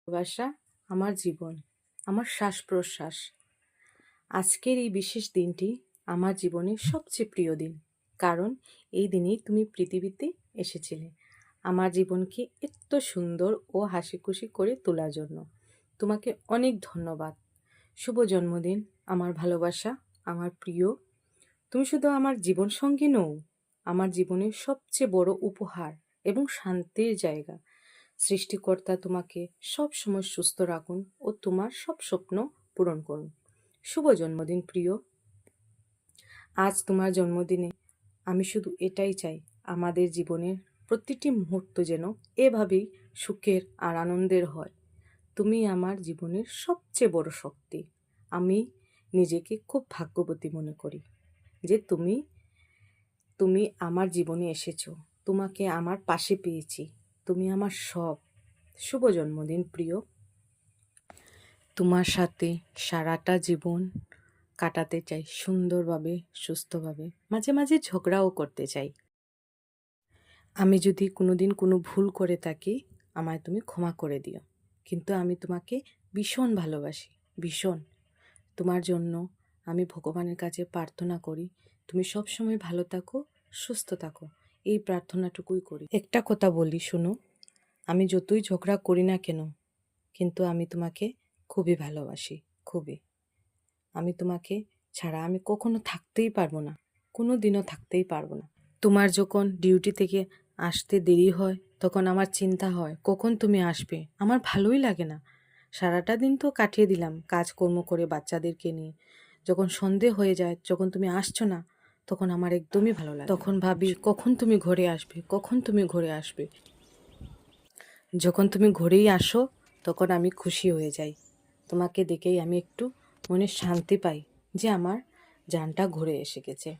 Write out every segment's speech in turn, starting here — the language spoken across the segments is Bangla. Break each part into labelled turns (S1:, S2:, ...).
S1: ভালোবাসা আমার জীবন, আমার শ্বাস প্রশ্বাস। আজকের এই বিশেষ দিনটি আমার জীবনের সবচেয়ে প্রিয় দিন, কারণ এই দিনেই তুমি পৃথিবীতে এসেছিলে আমার জীবনকে এত সুন্দর ও হাসি খুশি করে তোলার জন্য। তোমাকে অনেক ধন্যবাদ। শুভ জন্মদিন আমার ভালোবাসা, আমার প্রিয়। তুমি শুধু আমার জীবন সঙ্গী নও, আমার জীবনের সবচেয়ে বড় উপহার এবং শান্তির জায়গা। সৃষ্টিকর্তা তোমাকে সব সময় সুস্থ রাখুন ও তোমার সব স্বপ্ন পূরণ করুন। শুভ জন্মদিন প্রিয়। আজ তোমার জন্মদিনে আমি শুধু এটাই চাই, আমাদের জীবনের প্রতিটি মুহূর্ত যেন এভাবেই সুখের আর আনন্দের হয়। তুমি আমার জীবনের সবচেয়ে বড় শক্তি। আমি নিজেকে খুব ভাগ্যবতী মনে করি যে তুমি আমার জীবনে এসেছো, তোমাকে আমার পাশে পেয়েছি, তুমি আমার সব। শুভ জন্মদিন প্রিয়। তোমার সাথে সারাটা জীবন কাটাতে চাই সুন্দরভাবে, সুস্থভাবে। মাঝে মাঝে ঝগড়াও করতে চাই। আমি যদি কোনোদিন কোনো ভুল করে থাকি, আমায় তুমি ক্ষমা করে দিও। কিন্তু আমি তোমাকে ভীষণ ভালোবাসি, ভীষণ। তোমার জন্য আমি ভগবানের কাছে প্রার্থনা করি, তুমি সব সময় ভালো থাকো, সুস্থ থাকো। এই প্রার্থনাটুকুই করি। একটা কথা বলি, শোনো। আমি যতই ঝগড়া করি না কেন, কিন্তু আমি তোমাকে খুবই ভালোবাসি, খুবই। আমি তোমাকে ছাড়া আমি কখনো থাকতেই পারবো না, কোনো দিনও থাকতেই পারবো না। তোমার যখন ডিউটি থেকে আসতে দেরি হয়, তখন আমার চিন্তা হয় কখন তুমি আসবে। আমার ভালোই লাগে না। সারাটা দিন তো কাটিয়ে দিলাম কাজকর্ম করে বাচ্চাদেরকে নিয়ে। যখন সন্ধে হয়ে যায়, যখন তুমি আসছো না, তখন আমার একদমই ভালো লাগে। তখন ভাবি কখন তুমি ঘরে আসবে, কখন তুমি ঘরে আসবে। যখন তুমি ঘরেই আসো, তখন আমি খুশি হয়ে যাই। তোমাকে দেখেই আমি একটু মনে শান্তি পাই যে আমার জানটা ঘুরে এসে গেছে।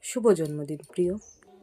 S1: শুভ জন্মদিন প্রিয়।